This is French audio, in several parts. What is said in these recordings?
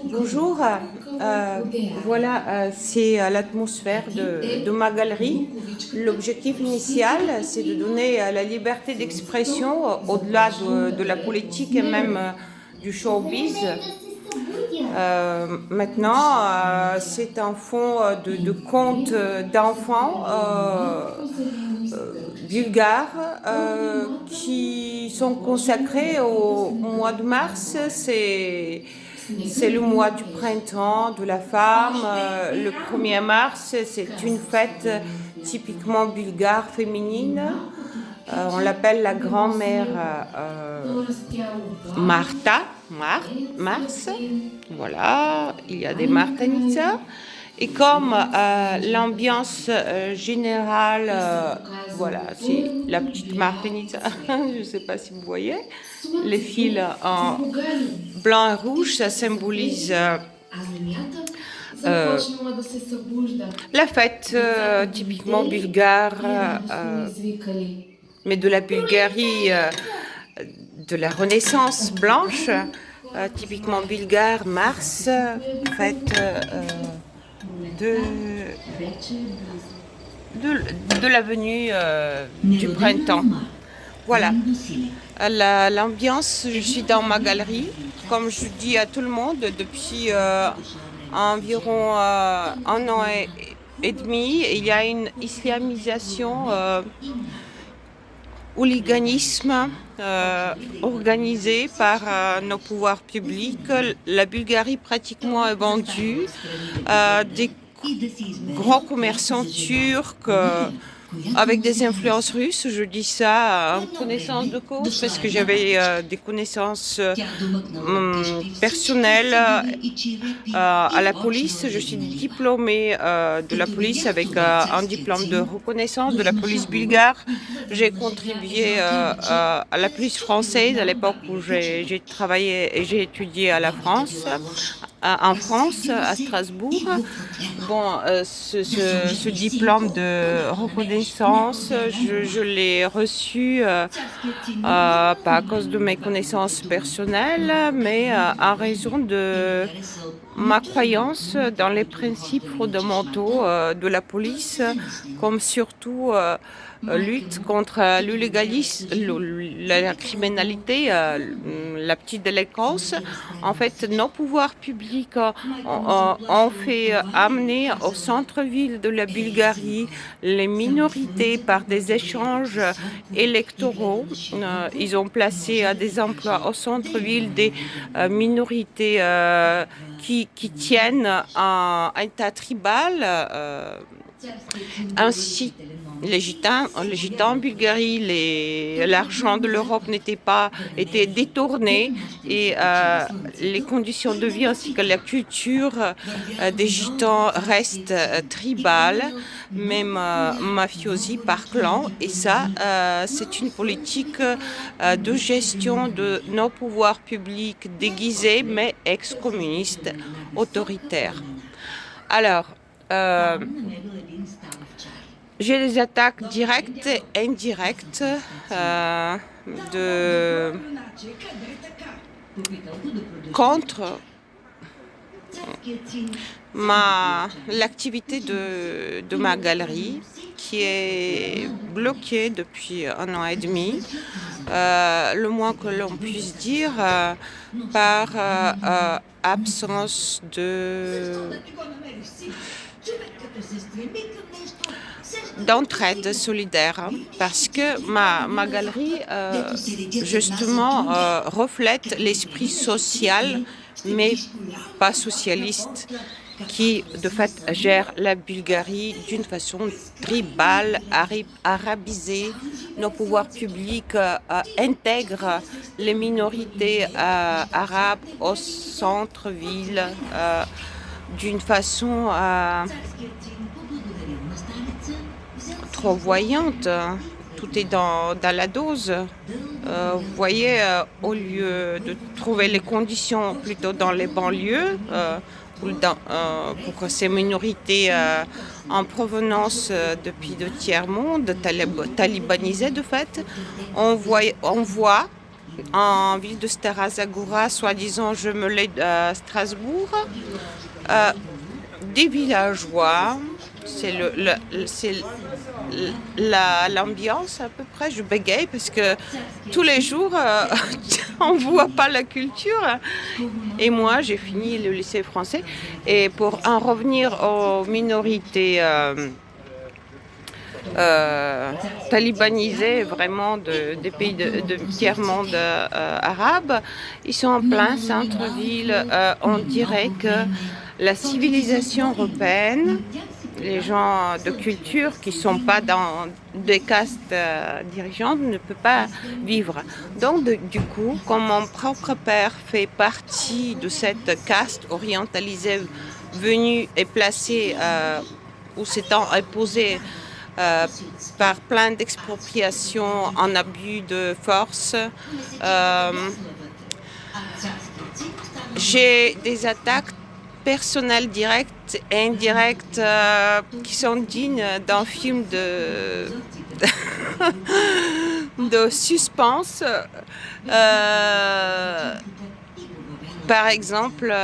Bonjour, voilà, c'est l'atmosphère de ma galerie. L'objectif initial, c'est de donner la liberté d'expression au-delà de la politique et même du showbiz. Maintenant, c'est un fonds de contes d'enfants bulgares qui sont consacrés au mois de mars. C'est le mois du printemps, de la femme. Le 1er mars, c'est une fête typiquement bulgare féminine. On l'appelle la grand-mère Mars. Voilà, il y a des Martanica. Et comme l'ambiance générale, voilà, c'est la petite Martanica, je ne sais pas si vous voyez, les fils en blanc et rouge, ça symbolise la fête typiquement bulgare, mais de la Bulgarie, de la Renaissance blanche, typiquement bulgare, Mars, fête de la venue du printemps. Voilà. L'ambiance, je suis dans ma galerie, comme je dis à tout le monde, depuis environ un an et demi, il y a une islamisation, hooliganisme organisé par nos pouvoirs publics. La Bulgarie pratiquement est vendue. Des gros commerçants turcs avec des influences russes. Je dis ça en connaissance de cause parce que j'avais des connaissances personnelles à la police. Je suis diplômée de la police avec un diplôme de reconnaissance de la police bulgare. J'ai contribué à la police française à l'époque où j'ai travaillé et j'ai étudié à la France. En France, à Strasbourg. Bon, ce diplôme de reconnaissance, je l'ai reçu pas à cause de mes connaissances personnelles, mais en raison de ma croyance dans les principes fondamentaux de la police, comme surtout lutte contre l'illégalisme, la criminalité, la petite délinquance. En fait, nos pouvoirs publics ont fait amener au centre-ville de la Bulgarie les minorités par des échanges électoraux. Ils ont placé à des emplois au centre-ville des minorités qui tiennent un état tribal. Ainsi, les gitans en Bulgarie, l'argent de l'Europe était détourné et les conditions de vie ainsi que la culture des gitans restent tribales, même mafiosi par clan. Et ça, c'est une politique de gestion de nos pouvoirs publics déguisés mais ex-communistes, autoritaires. Alors, j'ai des attaques directes et indirectes contre l'activité de ma galerie qui est bloquée depuis un an et demi, le moins que l'on puisse dire, par absence d'entraide solidaire, parce que ma galerie justement reflète l'esprit social mais pas socialiste qui de fait gère la Bulgarie d'une façon tribale, arabisée. Nos pouvoirs publics intègrent les minorités arabes au centre-ville d'une façon trop voyante. Tout est dans la dose. Vous voyez, au lieu de trouver les conditions plutôt dans les banlieues, pour que ces minorités en provenance de pays de tiers-monde, talibanisées de fait, on voit en ville de Stara Zagora, soi-disant je me l'ai à Strasbourg. Des villageois, c'est l'ambiance à peu près. Je bégaye parce que tous les jours, on voit pas la culture. Et moi, j'ai fini le lycée français. Et pour en revenir aux minorités talibanisés vraiment des pays de tiers-monde arabe, ils sont en plein centre-ville. On dirait que la civilisation européenne, les gens de culture qui ne sont pas dans des castes dirigeantes ne peuvent pas vivre. Donc du coup, comme mon propre père fait partie de cette caste orientalisée venue et placée où s'étant imposée par plein d'expropriations en abus de force, j'ai des attaques personnelles directes et indirectes qui sont dignes d'un film de suspense. Par exemple,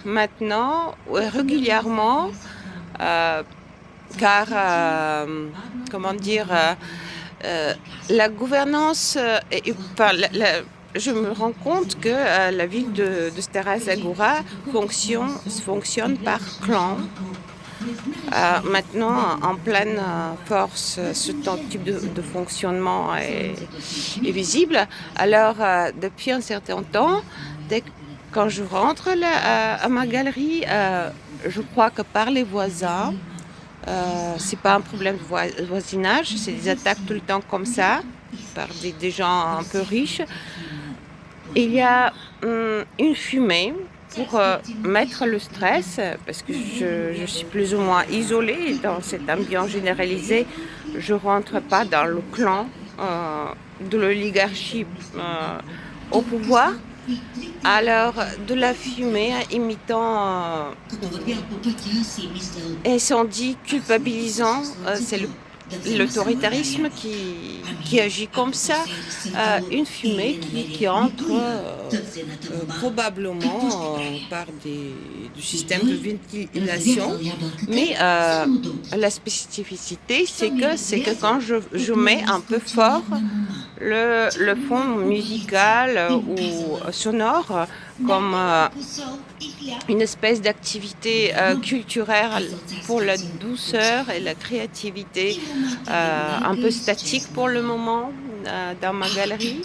maintenant, régulièrement, car, comment dire, la gouvernance, je me rends compte que la ville de Stara Zagora fonctionne par clan. Maintenant, en pleine force, ce type de fonctionnement est visible. Alors, depuis un certain temps, quand je rentre là, à ma galerie, je crois que par les voisins, c'est pas un problème de voisinage, c'est des attaques tout le temps comme ça, par des gens un peu riches. Il y a une fumée pour mettre le stress, parce que je suis plus ou moins isolée dans cette ambiance généralisée. Je rentre pas dans le clan de l'oligarchie au pouvoir. Alors, de la fumée imitant incendie culpabilisant, c'est l'autoritarisme qui agit comme ça. Une fumée qui entre probablement par du système de ventilation, mais la spécificité c'est que quand je mets un peu fort le fond musical ou sonore comme une espèce d'activité culturelle pour la douceur et la créativité, un peu statique pour le moment dans ma galerie.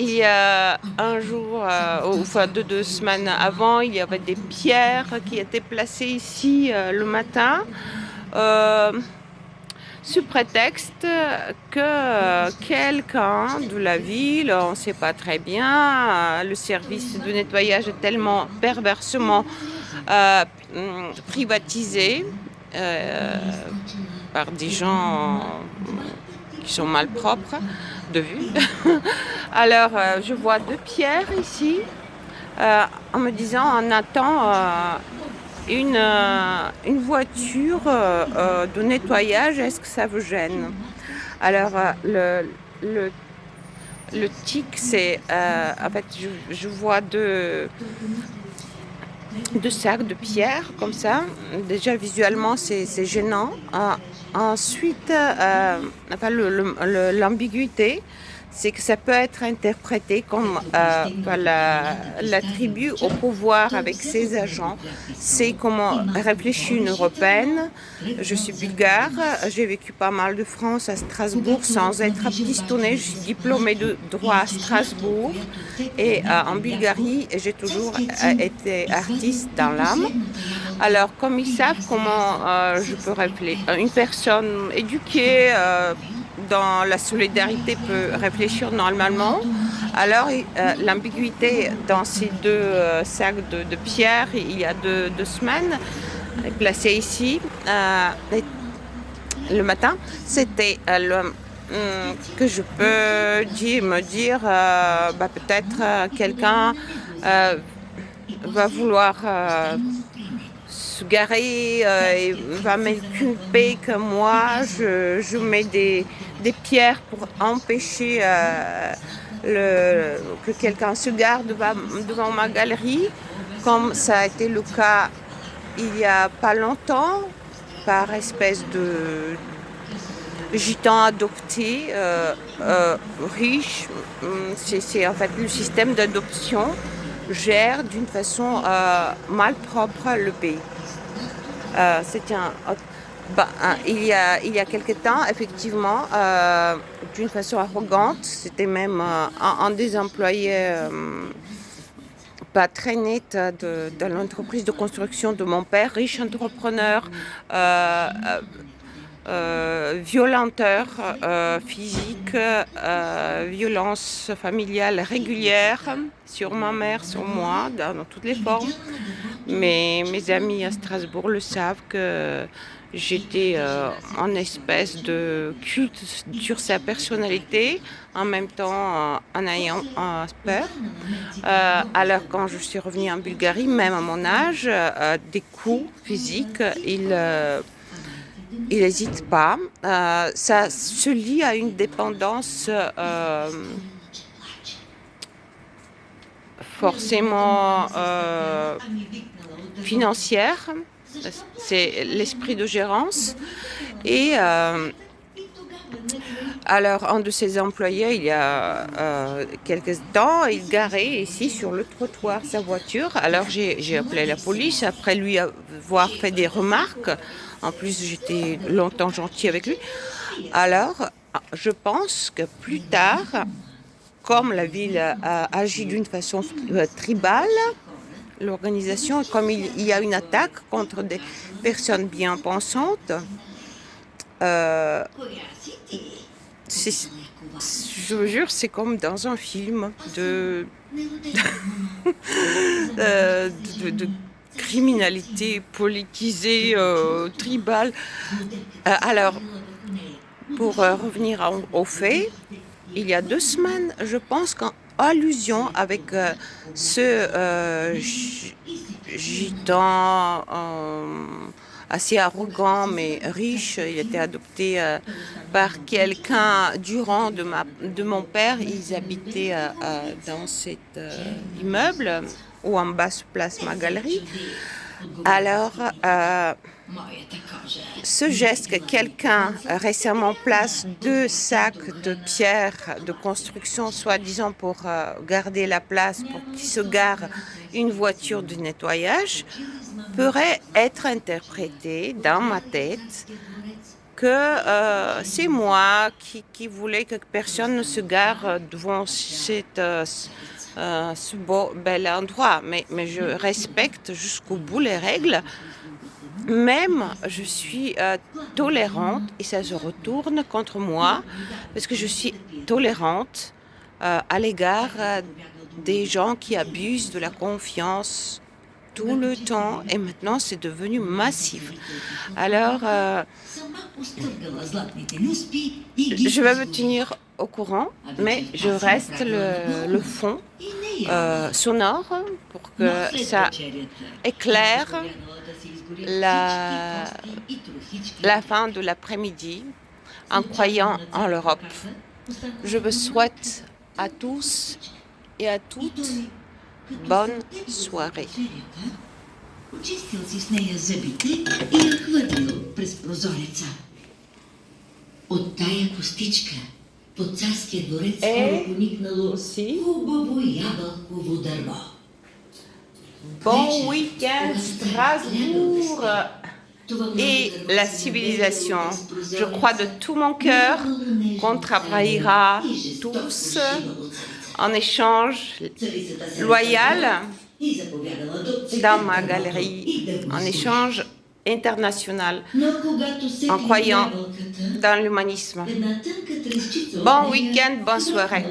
Il y a un jour, enfin 2 semaines avant, il y avait des pierres qui étaient placées ici le matin. Sous prétexte que quelqu'un de la ville, on ne sait pas très bien, le service de nettoyage est tellement perversement privatisé par des gens qui sont malpropres de vue. Alors je vois 2 pierres ici en me disant on attend une voiture de nettoyage, est-ce que ça vous gêne? Alors le tic, c'est en fait je vois deux sacs de pierre comme ça. Déjà visuellement c'est gênant. Ensuite, enfin, l'ambiguïté, c'est que ça peut être interprété comme l'attribut au pouvoir avec ses agents. C'est comment réfléchit une Européenne. Je suis bulgare, j'ai vécu pas mal de France à Strasbourg sans être pistonnée. Je suis diplômée de droit à Strasbourg et en Bulgarie, j'ai toujours été artiste dans l'âme. Alors, comme ils savent comment je peux réfléchir, une personne éduquée dans la solidarité peut réfléchir normalement. Alors, l'ambiguïté dans ces 2 sacs de pierres, il y a 2 semaines, placés ici le matin, c'était que je peux me dire peut-être quelqu'un va vouloir se garer et va m'inculper que moi je mets des des pierres pour empêcher que quelqu'un se gare devant ma galerie, comme ça a été le cas il n'y a pas longtemps, par espèce de gitans adoptés, riches. C'est en fait le système d'adoption gère d'une façon malpropre le pays. Il y a quelque temps, effectivement, d'une façon arrogante, c'était même un des employés pas très net de l'entreprise de construction de mon père, riche entrepreneur, violenteur physique, violence familiale régulière sur ma mère, sur moi, dans toutes les formes. Mais mes amis à Strasbourg le savent que j'étais en espèce de culte sur sa personnalité, en même temps en ayant peur. Alors quand je suis revenue en Bulgarie, même à mon âge, des coups physiques, il n'hésite pas. Ça se lie à une dépendance forcément financière. C'est l'esprit de gérance. Et alors, un de ses employés, il y a quelques temps, il garait ici sur le trottoir sa voiture. Alors, j'ai appelé la police après lui avoir fait des remarques. En plus, j'étais longtemps gentille avec lui. Alors, je pense que plus tard, comme la ville agit d'une façon tribale, l'organisation, comme il y a une attaque contre des personnes bien pensantes, je vous jure, c'est comme dans un film de criminalité politisée, tribale. Alors, pour revenir aux faits, il y a 2 semaines, je pense qu'en allusion avec ce gitan assez arrogant mais riche, il était adopté par quelqu'un durant de mon père. Ils habitaient dans cet immeuble où en bas se place ma galerie. Alors, ce geste que quelqu'un récemment place 2 sacs de pierres de construction, soi-disant pour garder la place, pour qu'il se gare une voiture de nettoyage, pourrait être interprété dans ma tête que c'est moi qui voulais que personne ne se gare devant ce bel endroit. Mais je respecte jusqu'au bout les règles. Même je suis tolérante et ça se retourne contre moi parce que je suis tolérante à l'égard des gens qui abusent de la confiance tout le temps et maintenant c'est devenu massif. Alors je vais me tenir au courant, mais je reste le fond sonore pour que ça éclaire la fin de l'après-midi en croyant en l'Europe. Je vous souhaite à tous et à toutes bonne soirée. Почистил си с нея зъбите и я хвърлил през прозореца. От тая костичка по царския дворец скоро поникнало хубаво ябълково дърво. Bon week-end Strasbourg et la civilisation. Je crois de tout mon cœur qu'on travaillera tous en échange loyal dans ma galerie, en échange international, en croyant dans l'humanisme. Bon week-end, bonne soirée.